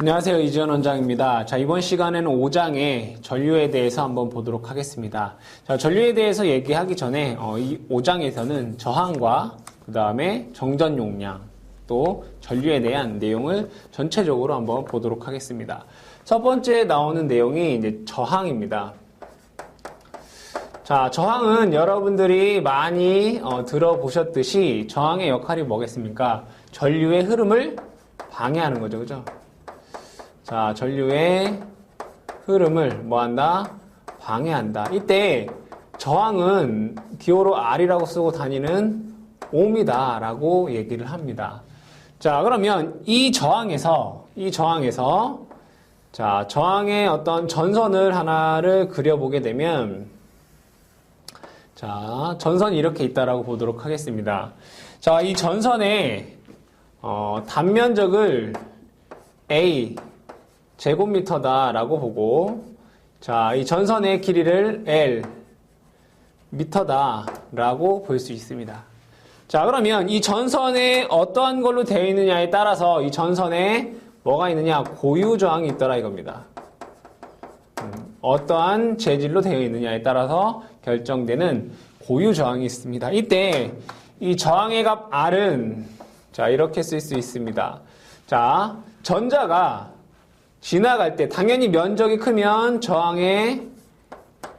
안녕하세요. 이지현 원장입니다. 자, 이번 시간에는 5장의 전류에 대해서 한번 보도록 하겠습니다. 자, 전류에 대해서 얘기하기 전에 이 5장에서는 저항과 그 다음에 정전 용량 또 전류에 대한 내용을 전체적으로 한번 보도록 하겠습니다. 첫 번째 나오는 내용이 이제 저항입니다. 자, 저항은 여러분들이 많이 들어보셨듯이 저항의 역할이 뭐겠습니까? 전류의 흐름을 방해하는 거죠. 그죠? 자, 전류의 흐름을 뭐한다? 방해한다. 이때 저항은 기호로 R이라고 쓰고 다니는 옴이다 라고 얘기를 합니다. 자, 그러면 이 저항에서 자, 저항의 어떤 전선을 하나를 그려보게 되면 자, 전선이 이렇게 있다라고 보도록 하겠습니다. 자, 이 전선의 단면적을 A 제곱미터다라고 보고, 자, 이 전선의 길이를 L 미터다라고 볼 수 있습니다. 자, 그러면 이 전선에 어떠한 걸로 되어 있느냐에 따라서 이 전선에 뭐가 있느냐? 고유 저항이 있더라 이겁니다. 어떠한 재질로 되어 있느냐에 따라서 결정되는 고유 저항이 있습니다. 이때 이 저항의 값 R은 자, 이렇게 쓸 수 있습니다. 자, 전자가 지나갈 때 당연히 면적이 크면 저항의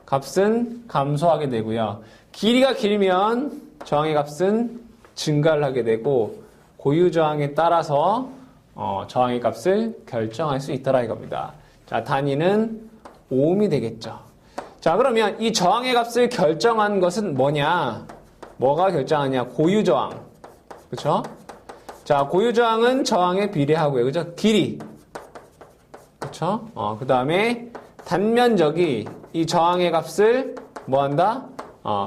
값은 감소하게 되고요. 길이가 길면 저항의 값은 증가를 하게 되고 고유 저항에 따라서 저항의 값을 결정할 수 있더라 이겁니다. 자, 단위는 옴이 되겠죠. 자, 그러면 이 저항의 값을 결정한 것은 뭐냐? 뭐가 결정하냐? 고유 저항. 그렇죠? 자, 고유 저항은 저항에 비례하고요. 그죠? 길이. 그렇죠? 그 다음에 단면적이 이 저항의 값을 뭐한다?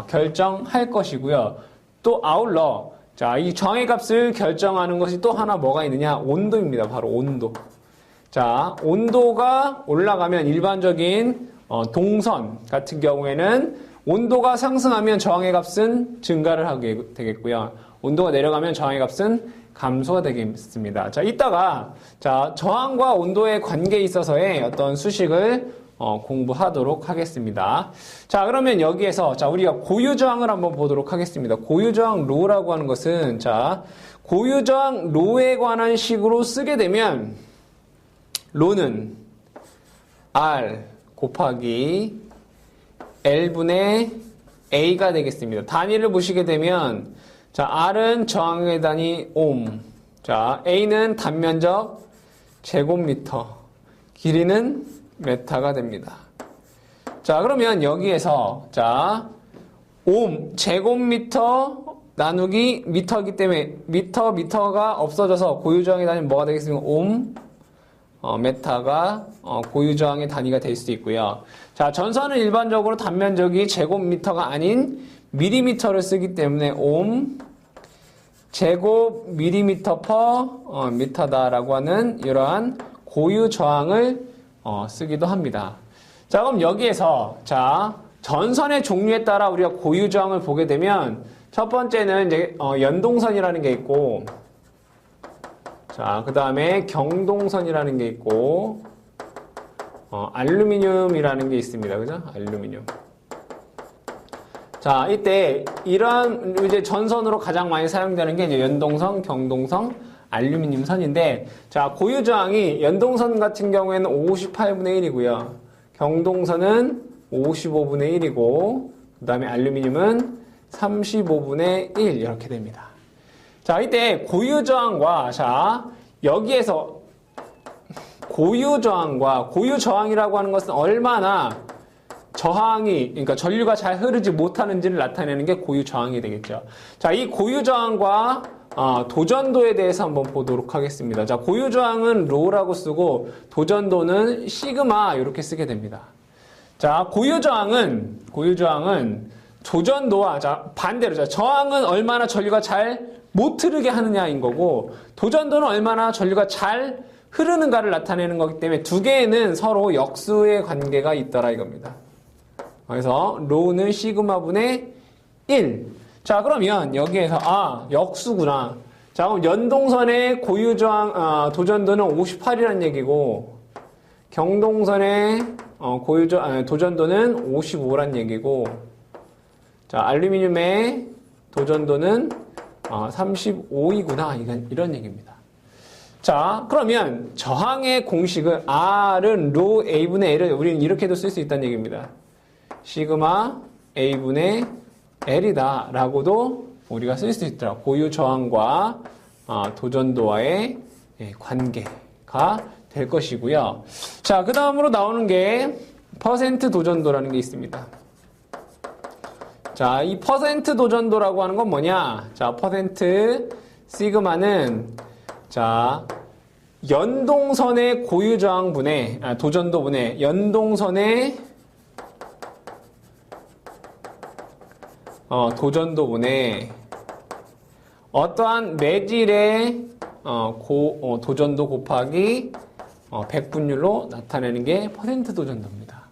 결정할 것이고요. 또 아울러 자, 이 저항의 값을 결정하는 것이 또 하나 뭐가 있느냐? 온도입니다. 바로 온도. 자, 온도가 올라가면 일반적인 동선 같은 경우에는 온도가 상승하면 저항의 값은 증가를 하게 되겠고요. 온도가 내려가면 저항의 값은 감소가 되겠습니다. 자, 이따가 자, 저항과 온도의 관계에 있어서의 어떤 수식을 공부하도록 하겠습니다. 자, 그러면 여기에서 자, 우리가 고유 저항을 한번 보도록 하겠습니다. 고유 저항 로라고 하는 것은 자, 고유 저항 로에 관한 식으로 쓰게 되면 로는 R 곱하기 L분의 A가 되겠습니다. 단위를 보시게 되면 자, R은 저항의 단위 옴. 자, A는 단면적 제곱미터. 길이는 메타가 됩니다. 자, 그러면 여기에서 자, 옴 제곱미터 나누기 미터이기 때문에 미터가 없어져서 고유저항의 단위는 뭐가 되겠습니까? 옴 메타가 고유저항의 단위가 될 수도 있고요. 자, 전선은 일반적으로 단면적이 제곱미터가 아닌 밀리미터를 쓰기 때문에 옴 제곱 밀리미터 퍼 미터다라고 하는 이러한 고유 저항을 쓰기도 합니다. 자, 그럼 여기에서 자, 전선의 종류에 따라 우리가 고유 저항을 보게 되면 첫 번째는 이제 연동선이라는 게 있고, 자, 그 다음에 경동선이라는 게 있고, 알루미늄이라는 게 있습니다. 그죠? 알루미늄. 자, 이때 이런 이제 전선으로 가장 많이 사용되는 게 이제 연동선, 경동선, 알루미늄 선인데, 자, 고유 저항이 연동선 같은 경우에는 58분의 1이고요. 경동선은 55분의 1이고, 그 다음에 알루미늄은 35분의 1 이렇게 됩니다. 자, 이때 고유 저항과 자, 여기에서 고유 저항이라고 하는 것은 얼마나 저항이, 그러니까 전류가 잘 흐르지 못하는지를 나타내는 게 고유 저항이 되겠죠. 자, 이 고유 저항과 도전도에 대해서 한번 보도록 하겠습니다. 자, 고유 저항은 로라고 쓰고 도전도는 시그마 이렇게 쓰게 됩니다. 자, 고유 저항은 도전도와 자, 반대로 자, 저항은 얼마나 전류가 잘 못 흐르게 하느냐인 거고 도전도는 얼마나 전류가 잘 흐르는가를 나타내는 거기 때문에 두 개에는 서로 역수의 관계가 있더라 이겁니다. 그래서 로우는 시그마분의 1. 자, 그러면 여기에서 역수구나. 자, 그럼 연동선의 고유저항, 도전도는 58이라는 얘기고, 경동선의 도전도는 55란 얘기고, 자, 알루미늄의 도전도는 35이구나. 이런 얘기입니다. 자, 그러면 저항의 공식은 R은 로 A분의 L을 우리는 이렇게도 쓸 수 있다는 얘기입니다. 시그마 A분의 L이다 라고도 우리가 쓸 수 있더라. 고유 저항과 도전도와의 관계가 될 것이고요. 자, 그 다음으로 나오는 게 퍼센트 도전도라는 게 있습니다. 자, 이 퍼센트 도전도라고 하는 건 뭐냐? 자, 퍼센트 시그마는 자, 연동선의 고유 저항분의 도전도분의 연동선의 도전도분의 어떠한 매질의 도전도 곱하기 100분율로 나타내는 게 퍼센트 도전도입니다.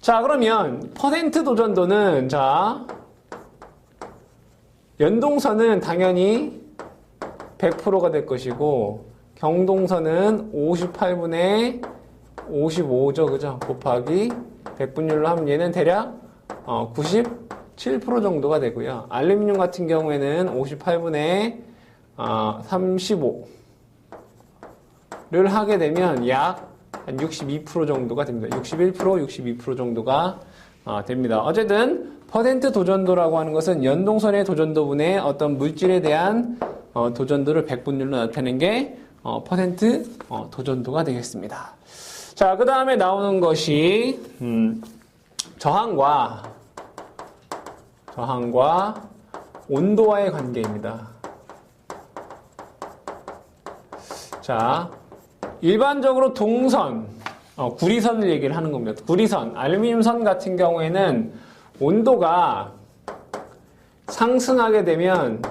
자, 그러면 퍼센트 도전도는 자, 연동선은 당연히 100%가 될 것이고 경동선은 58분의 55죠. 그죠? 곱하기 100분율로 하면 얘는 대략 97% 정도가 되고요. 알루미늄 같은 경우에는 58분의 35를 하게 되면 약 한 62% 정도가 됩니다. 61%, 62% 정도가 됩니다. 어쨌든 퍼센트 도전도라고 하는 것은 연동선의 도전도분의 어떤 물질에 대한 도전도를 100분율로 나타내는 게 퍼센트 도전도가 되겠습니다. 자, 그 다음에 나오는 것이 저항과 온도와의 관계입니다. 자, 일반적으로 동선, 구리선을 얘기를 하는 겁니다. 구리선, 알루미늄 선 같은 경우에는 온도가 상승하게 되면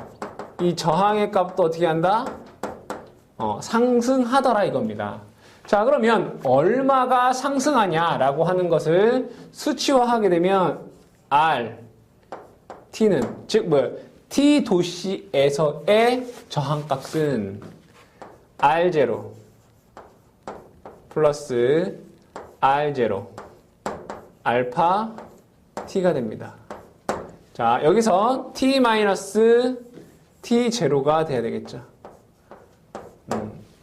이 저항의 값도 어떻게 한다? 상승하더라 이겁니다. 자, 그러면 얼마가 상승하냐라고 하는 것을 수치화하게 되면 R, T는 즉 T 도시에서의 저항값은 R0 플러스 R0 알파 T가 됩니다. 자, 여기서 T 마이너스 T0가 돼야 되겠죠.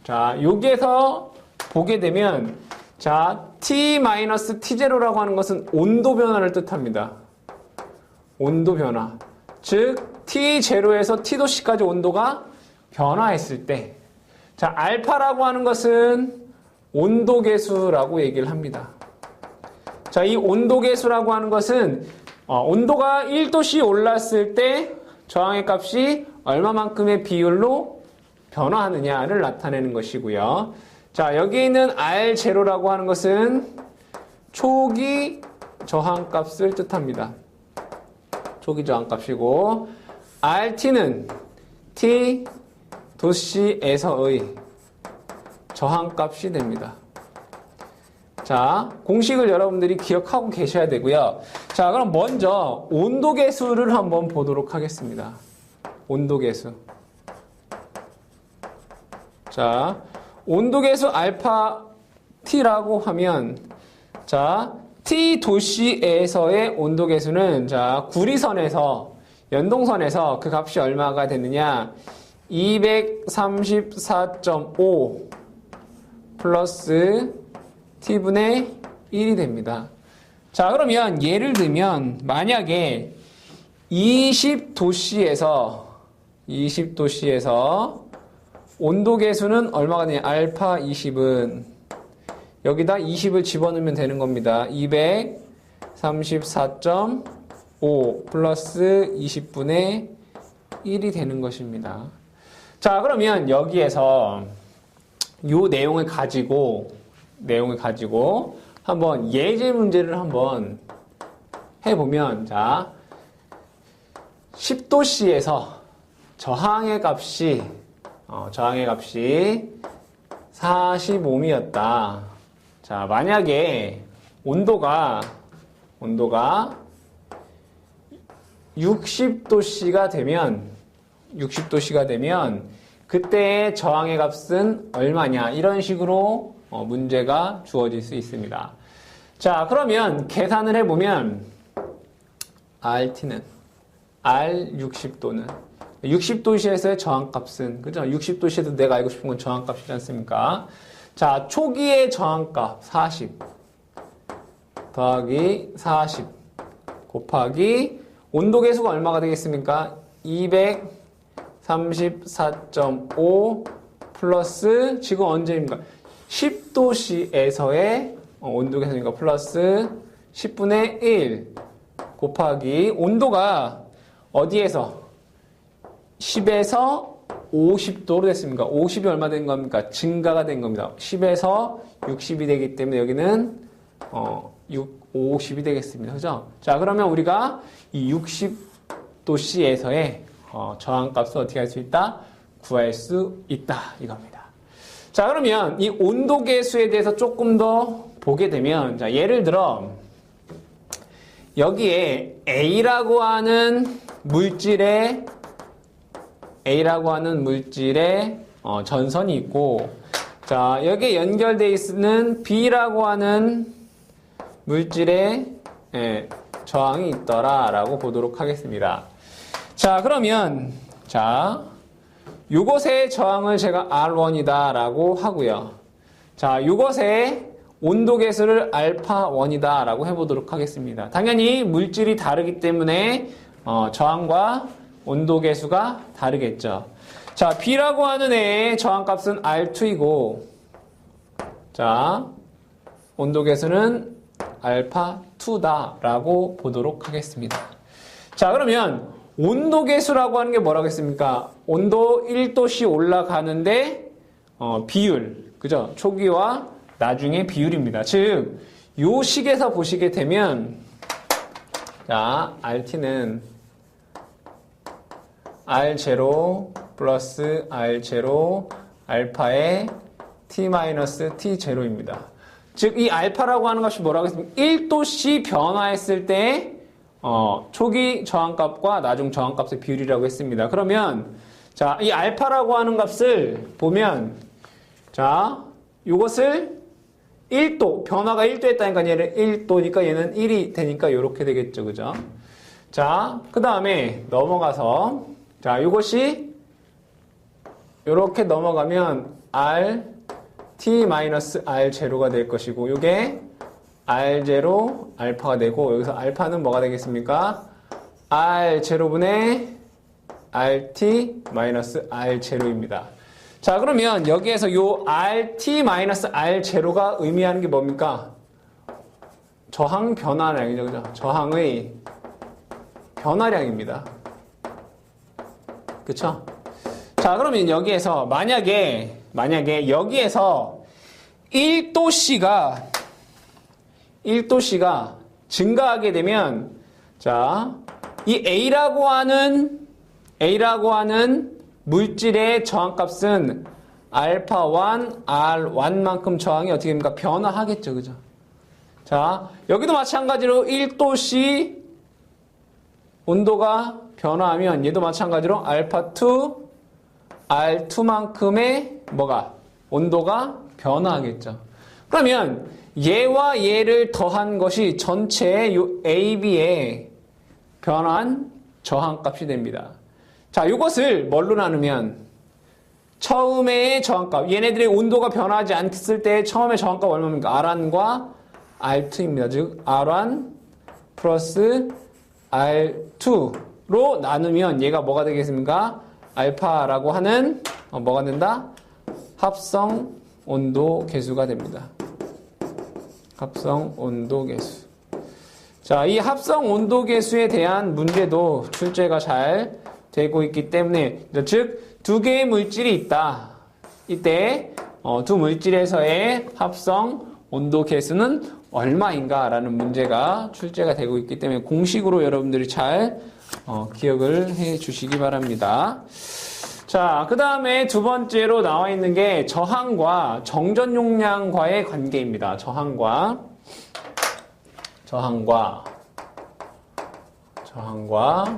자, 여기에서 보게 되면 자, T 마이너스 T0라고 하는 것은 온도 변화를 뜻합니다. 온도 변화. 즉 T0에서 T도씨까지 온도가 변화했을 때 자, 알파라고 하는 것은 온도계수라고 얘기를 합니다. 자, 이 온도계수라고 하는 것은 온도가 1도씨 올랐을 때 저항의 값이 얼마만큼의 비율로 변화하느냐를 나타내는 것이고요. 자, 여기 있는 R0라고 하는 것은 초기 저항값을 뜻합니다. 초기 저항값이고 RT는 T 도시에서의 저항값이 됩니다. 자, 공식을 여러분들이 기억하고 계셔야 되고요. 자, 그럼 먼저 온도계수를 한번 보도록 하겠습니다. 온도계수. 자, 온도계수 알파 T라고 하면 자, T 도시에서의 온도계수는 자, 구리선에서 연동선에서 그 값이 얼마가 되느냐? 234.5 플러스 T분의 1이 됩니다. 자, 그러면 예를 들면 만약에 20도씨에서 온도계수는 얼마가 되냐? 알파 20은 여기다 20을 집어넣으면 되는 겁니다. 234.5 플러스 20분의 1이 되는 것입니다. 자, 그러면 여기에서 이 내용을 가지고 한번 예제 문제를 한번 해보면 자, 10도씨에서 저항의 값이 40옴이었다. 자, 만약에 온도가 60도씨가 되면 그때의 저항의 값은 얼마냐 이런 식으로 문제가 주어질 수 있습니다. 자, 그러면 계산을 해보면 RT는 R 60도는 60도시에서의 저항값은 그죠? 60도시에도 내가 알고 싶은 건 저항값이지 않습니까? 자, 초기의 저항값 40 더하기 40 곱하기 온도계수가 얼마가 되겠습니까? 234.5 플러스 지금 언제입니까? 10도씨에서의 온도계수니까 플러스 10분의 1 곱하기 온도가 어디에서? 10에서 50도로 됐습니까? 50이 얼마 된 겁니까? 증가가 된 겁니다. 10에서 60이 되기 때문에 여기는 50이 되겠습니다. 그죠? 자, 그러면 우리가 이 60도씨에서의 저항값을 어떻게 할 수 있다? 구할 수 있다. 이겁니다. 자, 그러면 이 온도계수에 대해서 조금 더 보게 되면, 자, 예를 들어, 여기에 A라고 하는 물질의 전선이 있고, 자, 여기에 연결되어 있는 B라고 하는 물질의 저항이 있더라라고 보도록 하겠습니다. 자, 그러면 자, 요것의 저항을 제가 R1이다라고 하고요. 자, 요것의 온도계수를 알파1이다라고 해보도록 하겠습니다. 당연히 물질이 다르기 때문에 저항과 온도계수가 다르겠죠. 자, B라고 하는 애의 저항값은 R2이고, 자, 온도계수는 알파2다라고 보도록 하겠습니다. 자, 그러면 온도계수라고 하는 게 뭐라고 했습니까? 온도 1도씨 올라가는데 비율, 그죠? 초기와 나중의 비율입니다. 즉, 요 식에서 보시게 되면, 자, RT는 R0 플러스 R0 알파의 T-T0입니다. 즉, 이 알파라고 하는 것이 뭐라고 했습니까? 1도씨 변화했을 때 초기 저항값과 나중 저항값의 비율이라고 했습니다. 그러면 자, 이 알파라고 하는 값을 보면 자, 이것을 1도, 변화가 1도 했다니까 얘는 1도니까 얘는 1이 되니까 이렇게 되겠죠. 그죠? 자, 그 다음에 넘어가서 자, 이것이 이렇게 넘어가면 RT-R0가 될 것이고 이게 R0 알파가 되고 여기서 알파는 뭐가 되겠습니까? R0분의 RT-R0입니다. 자, 그러면 여기에서 요 RT-R0가 의미하는 게 뭡니까? 저항 변화량이죠. 그죠? 저항의 변화량입니다. 그쵸? 자, 그러면 여기에서 만약에 여기에서 1도씨가 증가하게 되면 자, 이 A라고 하는 물질의 저항값은 알파1, R1만큼 저항이 어떻게 됩니까? 변화하겠죠. 그죠? 자, 여기도 마찬가지로 1도씨 온도가 변화하면 얘도 마찬가지로 알파2, R2만큼의 뭐가? 온도가 변화하겠죠. 그러면 얘와 얘를 더한 것이 전체 요 AB의 변환 저항값이 됩니다. 자, 이것을 뭘로 나누면 처음의 저항값, 얘네들의 온도가 변하지 않았을 때 처음의 저항값 얼마입니까? R1과 R2입니다. 즉 R1 플러스 R2로 나누면 얘가 뭐가 되겠습니까? 알파라고 하는 뭐가 된다? 합성 온도 계수가 됩니다. 합성 온도 계수. 자, 이 합성 온도 계수에 대한 문제도 출제가 잘 되고 있기 때문에 즉 두 개의 물질이 있다. 이때 두 물질에서의 합성 온도 계수는 얼마인가라는 문제가 출제가 되고 있기 때문에 공식으로 여러분들이 잘 기억을 해 주시기 바랍니다. 자, 그 다음에 두 번째로 나와 있는 게 저항과 정전 용량과의 관계입니다. 저항과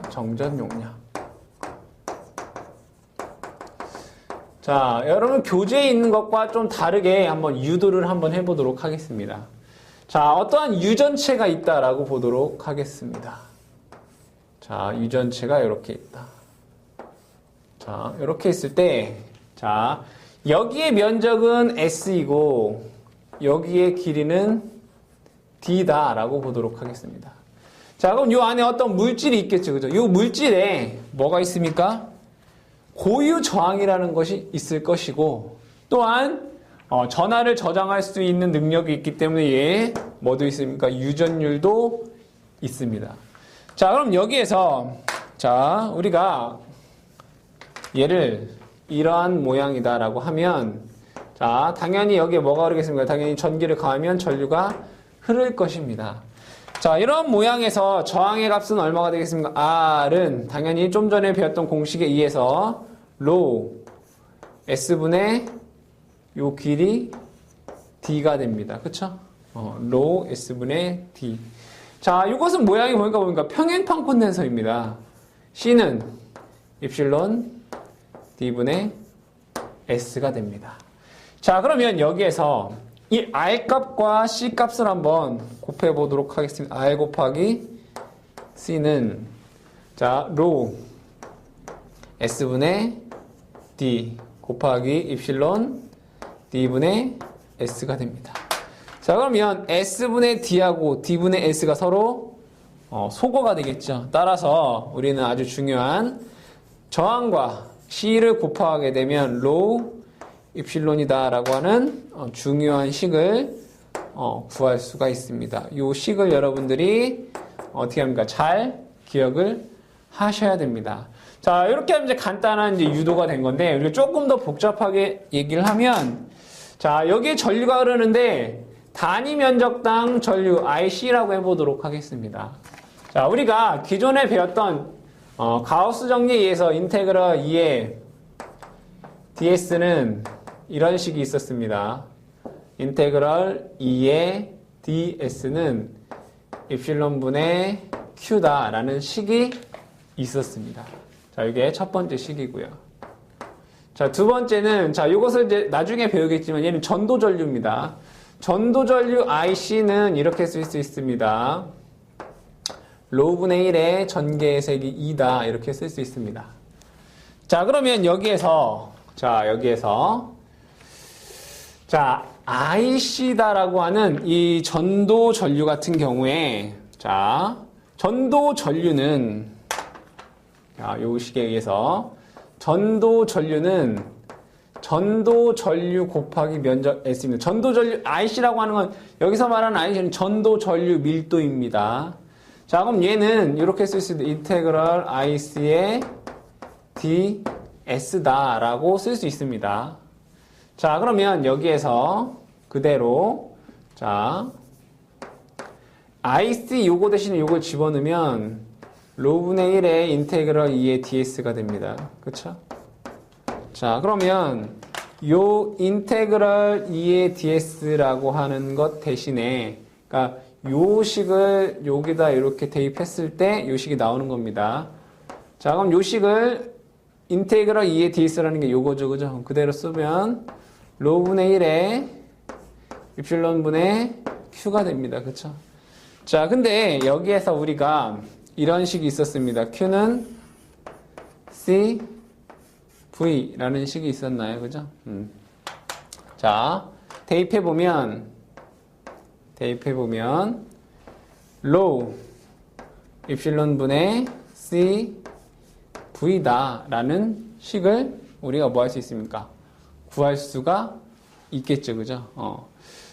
정전 용량. 자, 여러분 교재에 있는 것과 좀 다르게 한번 유도를 한번 해보도록 하겠습니다. 자, 어떠한 유전체가 있다라고 보도록 하겠습니다. 자, 유전체가 이렇게 있다. 자, 이렇게 있을 때, 자, 여기의 면적은 S이고, 여기의 길이는 D다라고 보도록 하겠습니다. 자, 그럼 이 안에 어떤 물질이 있겠죠, 그죠? 이 물질에 뭐가 있습니까? 고유 저항이라는 것이 있을 것이고, 또한 전하를 저장할 수 있는 능력이 있기 때문에 얘 뭐도 있습니까? 유전율도 있습니다. 자, 그럼 여기에서 자, 우리가 얘를 이러한 모양이다라고 하면, 자, 당연히 여기에 뭐가 흐르겠습니까? 당연히 전기를 가하면 전류가 흐를 것입니다. 자, 이런 모양에서 저항의 값은 얼마가 되겠습니까? R은 당연히 좀 전에 배웠던 공식에 의해서 rho S분의 요 길이 D가 됩니다. 그쵸? rho S분의 D. 자, 이것은 모양이 보니까 평행판 콘덴서입니다. C는 입실론 D분의 S가 됩니다. 자, 그러면 여기에서 이 R 값과 C 값을 한번 곱해 보도록 하겠습니다. R 곱하기 C는 자, rho S분의 D 곱하기 입실론 D분의 S가 됩니다. 자, 그러면 S분의 D하고 D분의 S가 서로 소거가 되겠죠. 따라서 우리는 아주 중요한 저항과 C를 곱하게 되면 rho 입실론이다 라고 하는 중요한 식을 구할 수가 있습니다. 이 식을 여러분들이 어떻게 합니까? 잘 기억을 하셔야 됩니다. 자, 이렇게 하면 이제 간단한 이제 유도가 된 건데, 우리가 조금 더 복잡하게 얘기를 하면, 자, 여기에 전류가 흐르는데, 단위 면적당 전류 IC라고 해보도록 하겠습니다. 자, 우리가 기존에 배웠던, 가우스 정리에 의해서 인테그럴 2의 DS는 이런 식이 있었습니다. 인테그럴 2의 DS는 입실론분의 Q다라는 식이 있었습니다. 자, 이게 첫 번째 식이고요. 자, 두 번째는, 자, 이것을 이제 나중에 배우겠지만 얘는 전도전류입니다. 전도전류 IC는 이렇게 쓸 수 있습니다. rho분의 1의 전개색이 2다. 이렇게 쓸 수 있습니다. 자, 그러면 여기에서, 자, IC다라고 하는 이 전도전류 같은 경우에, 자, 전도전류는, 자, 요 식에 의해서 전도전류는 전도전류 곱하기 면적 S입니다. 전도전류 IC라고 하는 건 여기서 말하는 IC는 전도전류 밀도입니다. 자, 그럼 얘는 이렇게 쓸 수 있는 인테그럴 IC의 DS다라고 쓸 수 있습니다. 자, 그러면 여기에서 그대로 자, IC 요거 대신에 요걸 집어넣으면 rho분의 1의 인테그럴 2의 DS가 됩니다. 그쵸? 자, 그러면 요 인테그럴 2의 DS라고 하는 것 대신에, 그러니까 요 식을 여기다 이렇게 대입했을 때 요 식이 나오는 겁니다. 자, 그럼 요 식을 인테그럴 2의 DS라는 게 요거죠. 그죠? 그대로 쓰면 rho분의 1의 입실론분의 Q가 됩니다. 그쵸? 자, 근데 여기에서 우리가 이런 식이 있었습니다. Q는 C, V라는 식이 있었나요? 그죠? 자, 대입해보면, rho, 입실론분의 C, V다라는 식을 우리가 뭐 할 수 있습니까? 구할 수가 있겠죠. 그죠?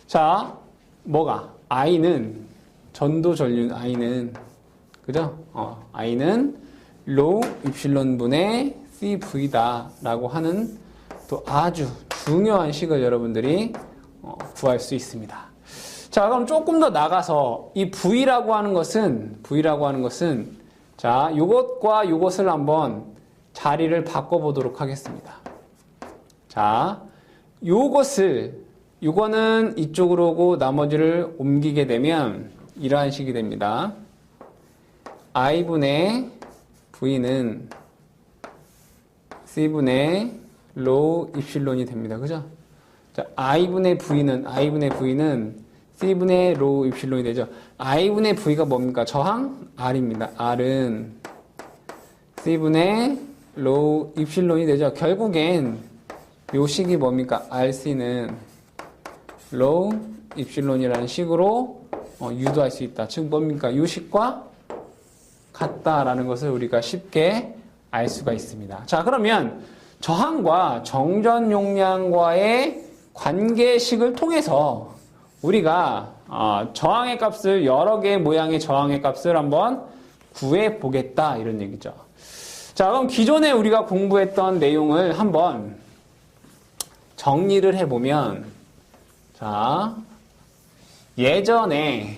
자, 뭐가? I는, 전도전류 I는, 그죠? I는 rho 입실론분의 CV다라고 하는 또 아주 중요한 식을 여러분들이 구할 수 있습니다. 자, 그럼 조금 더 나가서 이 V라고 하는 것은 자, 요것과 요것을 한번 자리를 바꿔보도록 하겠습니다. 자, 요거는 이쪽으로 오고 나머지를 옮기게 되면 이러한 식이 됩니다. I분의 V는 C분의 로우 입실론이 됩니다. 그죠? 자, i분의 V는 C분의 로우 입실론이 되죠. i분의 V가 뭡니까? 저항 R입니다. R은 C분의 로우 입실론이 되죠. 결국엔 요 식이 뭡니까? RC는 로우 입실론이라는 식으로 유도할 수 있다. 즉 뭡니까? 요 식과 같다라는 것을 우리가 쉽게 알 수가 있습니다. 자, 그러면 저항과 정전 용량과의 관계식을 통해서 우리가 저항의 값을 여러 개의 모양의 저항의 값을 한번 구해 보겠다 이런 얘기죠. 자, 그럼 기존에 우리가 공부했던 내용을 한번 정리를 해보면, 자, 예전에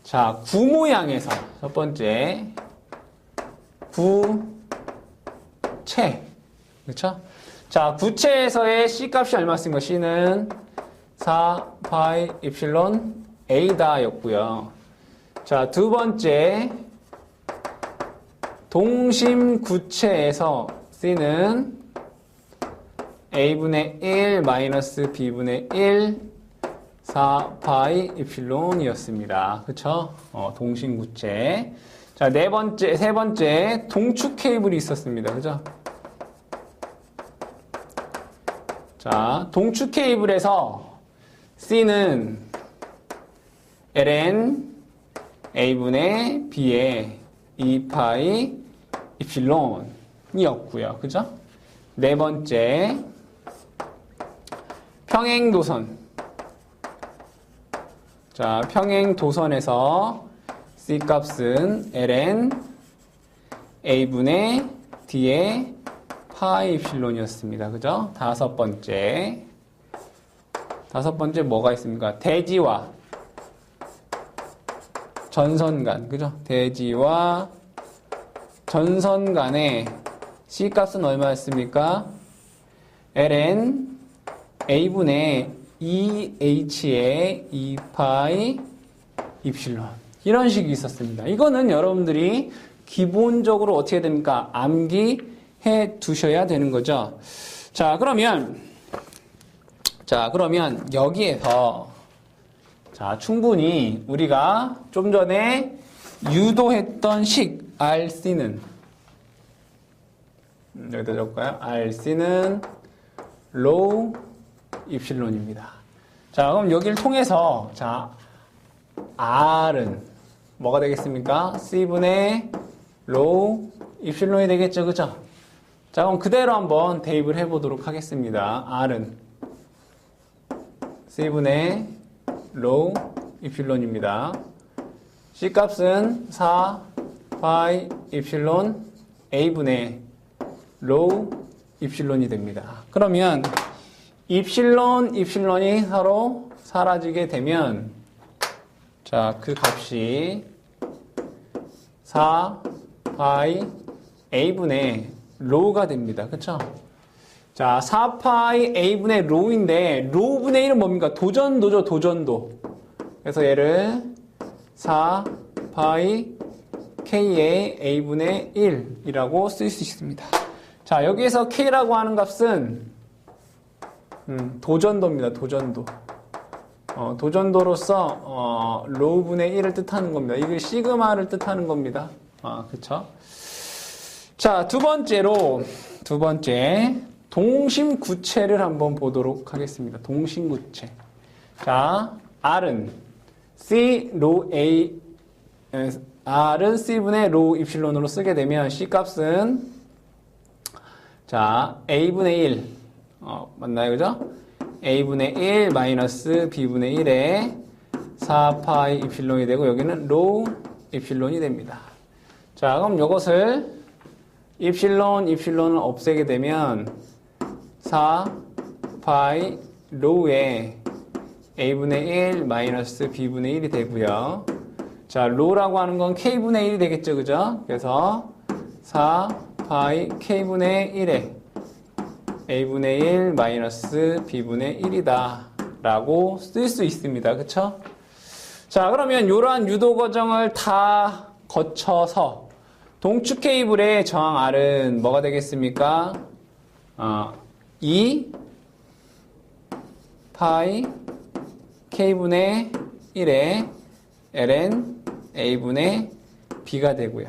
자, 구 모양에서 첫 번째 구체, 그렇죠? 자, 구체에서의 C 값이 얼마였습니까? C는 4파이 입실론 A다였고요. 자, 두 번째 동심 구체에서 C는 A분의 1 마이너스 B분의 1 4파이 입실론이었습니다. 그쵸? 동심 구체. 자, 세 번째 동축 케이블이 있었습니다. 그죠? 자, 동축 케이블에서 C는 ln A분의 B의 2파이 입실론이었고요. 그죠? 네 번째 평행도선. 자, 평행도선에서 C 값은 ln A분의 D의 파이 입실론이었습니다. 그죠? 다섯 번째 뭐가 있습니까? 대지와 전선 간, 그죠? 대지와 전선 간의 C 값은 얼마였습니까? ln A분의 2H의 2파이 입실론. 이런 식이 있었습니다. 이거는 여러분들이 기본적으로 어떻게 됩니까? 암기해 두셔야 되는 거죠. 자, 그러면 여기에서 자, 충분히 우리가 좀 전에 유도했던 식 RC는 여기다 적을까요? RC는 로우 입실론입니다. 자, 그럼 여기를 통해서 자, R은 뭐가 되겠습니까? C분의 로우 입실론이 되겠죠. 그죠? 자, 그럼 그대로 한번 대입을 해보도록 하겠습니다. R은 C분의 로우 입실론입니다. C 값은 4 파이 입실론 A분의 로우 입실론이 됩니다. 그러면 입실론이 서로 사라지게 되면 자, 그 값이 4 파이 A분의 로우가 됩니다. 그쵸? 자, 4파이 A분의 로우인데 로우분의 1은 뭡니까? 도전도죠, 도전도. 그래서 얘를 4파이 K의 A분의 1이라고 쓸 수 있습니다. 자, 여기에서 K라고 하는 값은 도전도입니다. 도전도. 도전도로서 로우분의 1을 뜻하는 겁니다. 이게 시그마를 뜻하는 겁니다. 그쵸? 자, 두 번째 동심구체를 한번 보도록 하겠습니다. 동심구체. 자, R은 C분의 로우 입실론으로 쓰게 되면 C 값은 자, A분의 1 맞나요? 그죠? A분의 1 마이너스 B분의 1에 4파이 입실론이 되고 여기는 로우 입실론이 됩니다. 자, 그럼 이것을 입실론을 없애게 되면 4파이 로우에 A분의 1 마이너스 B분의 1이 되고요. 자, 로우라고 하는 건 K분의 1이 되겠죠. 그죠? 그래서 4파이 K분의 1에 A분의 1 마이너스 B분의 1이다 라고 쓸 수 있습니다. 그쵸? 자, 그러면 이러한 유도 과정을 다 거쳐서 동축 케이블의 저항 R은 뭐가 되겠습니까? 2 파이 K분의 1의 ln A분의 B가 되고요.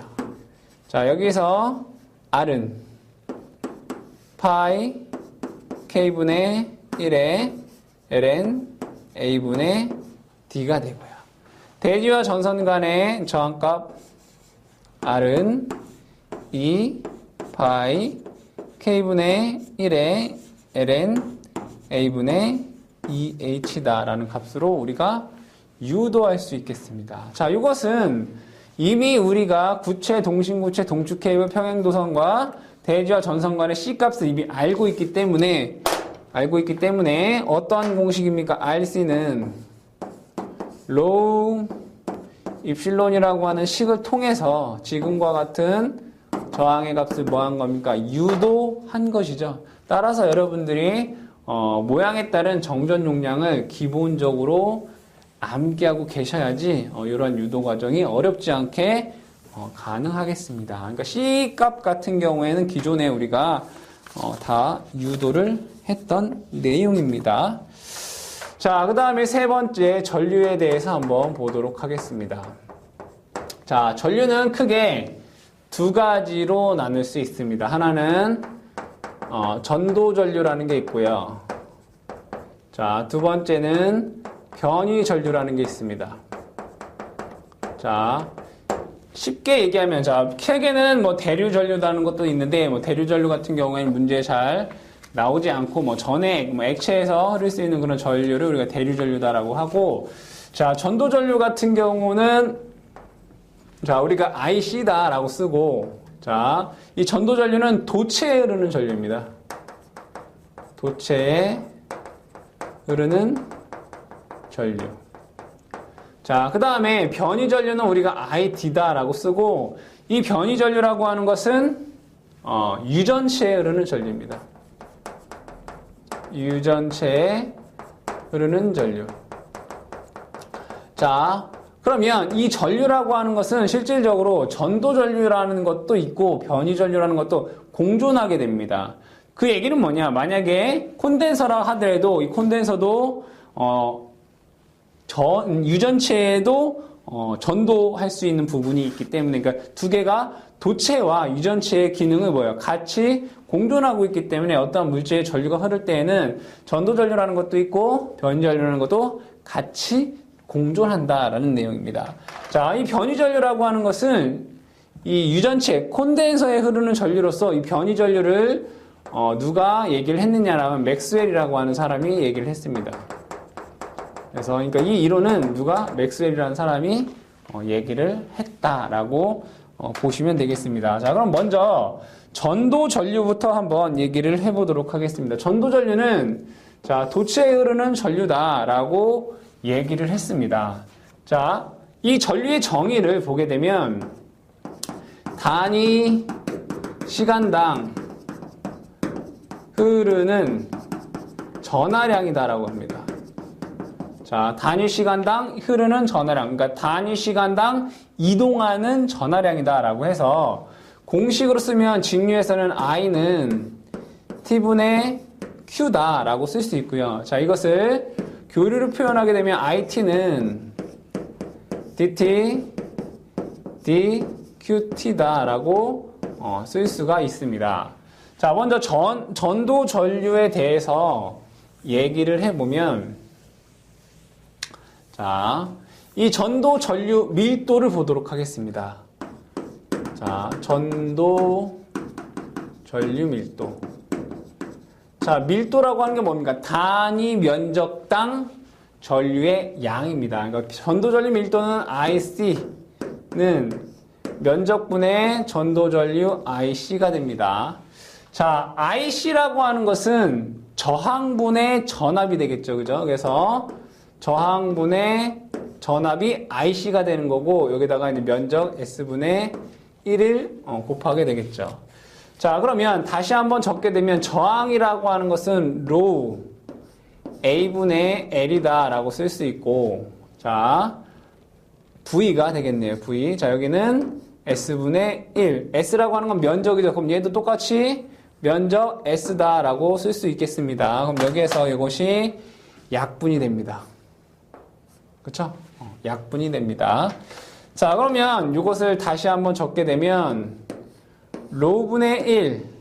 자, 여기서 R은 파이 K분의 1의 ln A분의 D가 되고요. 대지와 전선 간의 저항값 R은 2 파이 K분의 1의 ln A분의 2H다 라는 값으로 우리가 유도할 수 있겠습니다. 자, 이것은 이미 우리가 구체, 동심구체, 동축 케이블, 평행도선과 대지와 전선 간의 C값을 이미 알고 있기 때문에 어떠한 공식입니까? RC는 로우 입실론이라고 하는 식을 통해서 지금과 같은 저항의 값을 뭐 한 겁니까? 유도한 것이죠. 따라서 여러분들이 모양에 따른 정전 용량을 기본적으로 암기하고 계셔야지 이런 유도 과정이 어렵지 않게 가능하겠습니다. 그러니까 C값 같은 경우에는 기존에 우리가 다 유도를 했던 내용입니다. 자, 그 다음에 세 번째 전류에 대해서 한번 보도록 하겠습니다. 자, 전류는 크게 두 가지로 나눌 수 있습니다. 하나는 전도 전류라는 게 있고요. 자, 두 번째는 변위 전류라는 게 있습니다. 자, 쉽게 얘기하면, 자, 크게는 뭐 대류 전류라는 것도 있는데, 뭐 대류 전류 같은 경우에는 문제에 잘 나오지 않고, 뭐 전액, 뭐 액체에서 흐를 수 있는 그런 전류를 우리가 대류 전류다라고 하고, 자, 전도 전류 같은 경우는, 자, 우리가 IC다라고 쓰고, 자, 이 전도 전류는 도체에 흐르는 전류입니다. 도체에 흐르는 전류. 자, 그 다음에 변위 전류는 우리가 ID다라고 쓰고, 이 변위 전류라고 하는 것은 유전체에 흐르는 전류입니다. 유전체에 흐르는 전류. 자, 그러면 이 전류라고 하는 것은 실질적으로 전도 전류라는 것도 있고 변위 전류라는 것도 공존하게 됩니다. 그 얘기는 뭐냐? 만약에 콘덴서라 하더라도 이 콘덴서도 유전체에도 전도할 수 있는 부분이 있기 때문에, 그러니까 두 개가 도체와 유전체의 기능을 뭐예요? 같이 공존하고 있기 때문에 어떤 물질의 전류가 흐를 때에는 전도 전류라는 것도 있고 변위 전류라는 것도 같이 공존한다라는 내용입니다. 자, 이 변위 전류라고 하는 것은 이 유전체 콘덴서에 흐르는 전류로서 이 변위 전류를 누가 얘기를 했느냐라면 맥스웰이라고 하는 사람이 얘기를 했습니다. 그래서 그러니까 이 이론은 누가 맥스웰이라는 사람이 얘기를 했다라고 보시면 되겠습니다. 자, 그럼 먼저 전도 전류부터 한번 얘기를 해보도록 하겠습니다. 전도 전류는 자, 도체에 흐르는 전류다라고 얘기를 했습니다. 자, 이 전류의 정의를 보게 되면 단위 시간당 흐르는 전하량이다라고 합니다. 자, 단위 시간당 흐르는 전하량, 그러니까 단위 시간당 이동하는 전하량이다라고 해서 공식으로 쓰면 직류에서는 I는 T분의 Q다라고 쓸 수 있고요. 자, 이것을 교류로 표현하게 되면 IT는 DT, DQT다라고 쓸 수가 있습니다. 자, 먼저 전도 전류에 대해서 얘기를 해보면, 자, 이 전도 전류 밀도를 보도록 하겠습니다. 자, 전도 전류 밀도. 자, 밀도라고 하는 게 뭡니까? 단위 면적당 전류의 양입니다. 그러니까 전도 전류 밀도는 IC는 면적분의 전도 전류 IC가 됩니다. 자, IC라고 하는 것은 저항분의 전압이 되겠죠. 그죠? 그래서 저항분의 전압이 IC가 되는 거고, 여기다가 이제 면적 S분의 1을 곱하게 되겠죠. 자, 그러면 다시 한번 적게 되면 저항이라고 하는 것은 로우 A분의 L이다라고 쓸 수 있고, 자, V가 되겠네요. V. 자, 여기는 S분의 1. S라고 하는 건 면적이죠. 그럼 얘도 똑같이 면적 S다라고 쓸 수 있겠습니다. 그럼 여기에서 이것이 약분이 됩니다. 그쵸? 약분이 됩니다. 자, 그러면 이것을 다시 한번 적게 되면 로분의 1